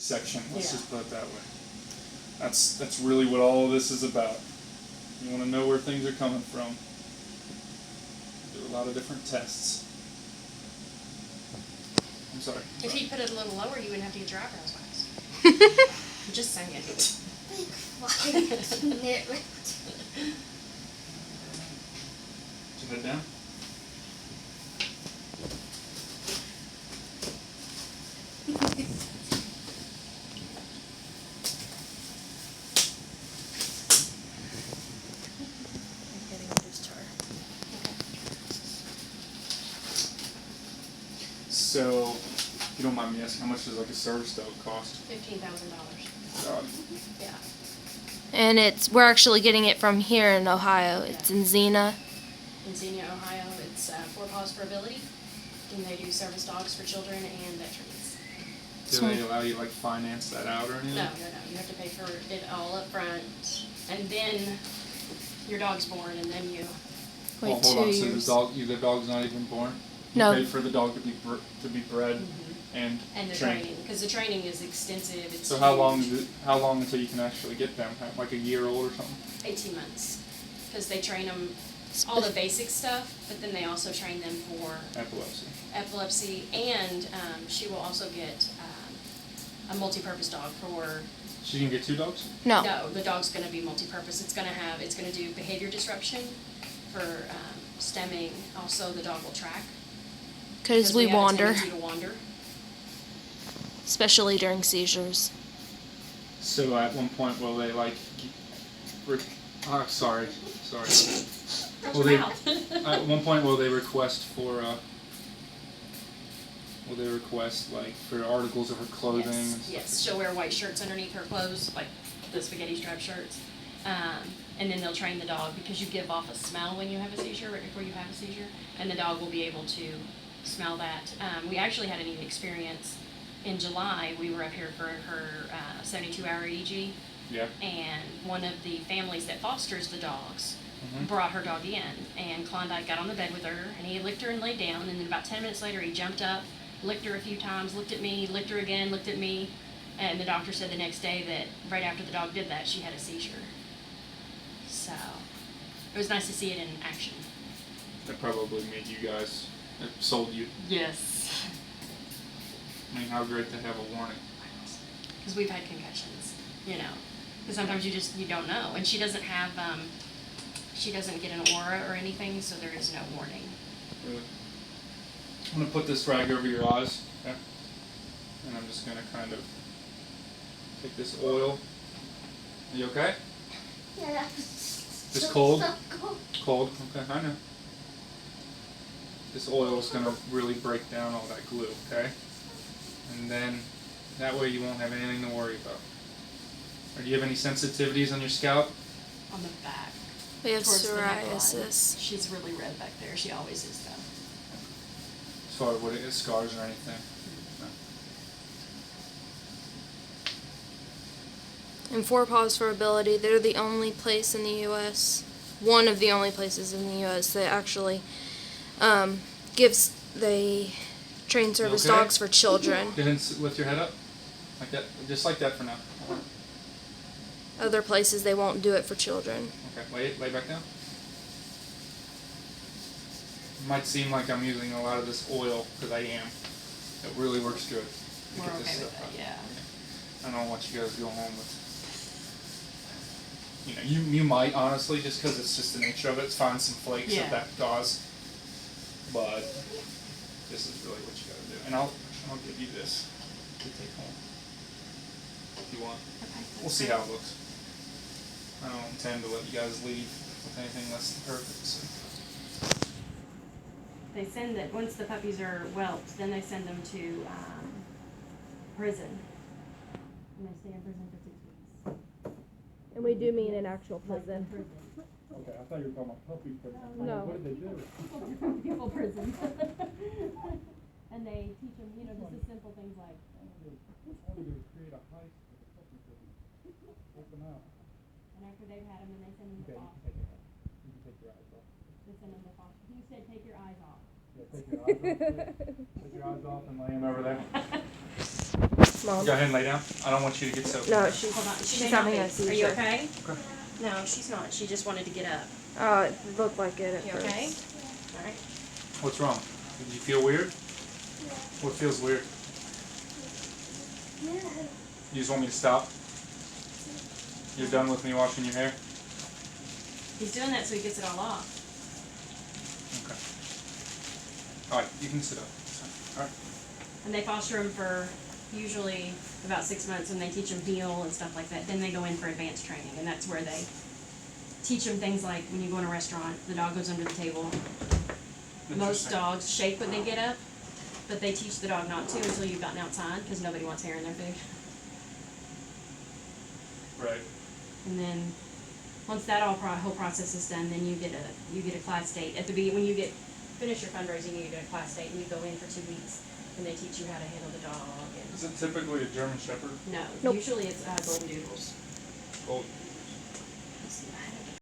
section. Let's just put it that way. That's really what all of this is about. You want to know where things are coming from. Do a lot of different tests. I'm sorry. If you put it a little lower, you wouldn't have to get your eyebrows waxed. I'm just saying. Big fucking nit. Put your head down. So, if you don't mind me asking, how much does like a service dog cost? $15,000. God. Yeah. And we're actually getting it from here in Ohio. It's in Xena. In Xenia, Ohio, it's 4 Paws for Ability, and they do service dogs for children and veterans. Do they allow you like finance that out or anything? No. You have to pay for it all up front, and then your dog's born, and then you. Wait, hold 2 on. years. So the dog's not even born. You No. pay for the dog to be bred and the trained. training, because the training is extensive. It's So how long until you can actually get them? Like a year old or something? 18 months, because they train them all the basic stuff, but then they also train them for epilepsy, and she will also get a multi-purpose dog for. She can get 2 dogs? No. No, the dog's going to be multi-purpose. It's going to do behavior disruption for stemming. Also, the dog will track. Because we have a wander. tendency to wander. Especially during seizures. So at one point will they like? Sorry. Will they, at one point will they request for? Will they request like for articles of her clothing? Yes. She'll wear white shirts underneath her clothes, like the spaghetti strap shirts. And then they'll train the dog, because you give off a smell when you have a seizure, right before you have a seizure, and the dog will be able to smell that. We actually had a neat experience. In July, we were up here for her 72-hour EEG. Yeah. And one of the families that fosters the dogs brought her dog in, and Klondike got on the bed with her, and he licked her and laid down, and then about 10 minutes later he jumped up, licked her a few times, looked at me, licked her again, looked at me, and the doctor said the next day that right after the dog did that, she had a seizure. So it was nice to see it in action. That probably made you guys, it sold you. Yes. I mean, how great to have a warning. Because we've had concussions, because sometimes you don't know, and she doesn't have, she doesn't get an aura or anything, so there is no warning. Really? I'm going to put this rag over your eyes, okay? And I'm just going to kind of take this oil. Are you okay? Yeah. Just cold? So cold. Cold, okay, I know. This oil is going to really break down all that glue, okay? And then that way you won't have anything to worry about. Or do you have any sensitivities on your scalp? On the back. We have Towards the neckline. psoriasis. She's really red back there. She always is, though. As far as what it is, scars or anything? No. And 4 Paws for Ability, they're the only place in the U.S., one of the only places in the U.S. that actually they train service okay? dogs for children. Go ahead and lift your head up. Like that. Just like that for now. Other places they won't do it for children. Okay, lay back down. It might seem like I'm using a lot of this oil, because I am. It really works good. to We're get okay this with stuff that, out. yeah. I don't want you guys to go home with, you might honestly, just because it's just the nature of it, find some flakes of that gauze. But this is really what you got to do. And I'll give you this to take home if you want. Okay, We'll see how it looks. I don't intend to let you guys leave with anything less than perfect. So. They send that once the puppies are whelped, then they send them to prison. And they stay in prison for 6 weeks. And we do mean an actual prison. Okay, I thought you were talking about puppy prison. No. What did they do? People prison. And they teach them, just the simple things like. I wanted to create a heist for the puppy prison. Take them out. And after they've had them, then they send them to foster. You can take your eyes off. They send them to foster. You said take your eyes off. Yeah, take your eyes off. Take your eyes off and lay them over there. Mom. Go ahead and lay down. I don't want you to get soaked. No, Hold on. she's may having not a be. seizure. Are you okay? Okay. No, she's not. She just wanted to get up. Oh, it looked like it at You first. okay? All right. What's wrong? Did you feel weird? What feels weird? You just want me to stop? You're done with me washing your hair? He's doing that so he gets it all off. Okay. Alright, you can sit up. Alright. And they foster them for usually about 6 months, and they teach them heel and stuff like that. Then they go in for advanced training, and that's where they teach them things like when you go in a restaurant, the dog goes under the table. Most dogs shake when they get up, but they teach the dog not to until you've gotten outside, because nobody wants hair in their food. Right. And then once that whole process is done, then you get a class date at the when you finish your fundraising. You get a class date, and you go in for 2 weeks, and they teach you how to handle the dog. Is it typically a German Shepherd? No, Nope. usually it's golden doodles. Gold.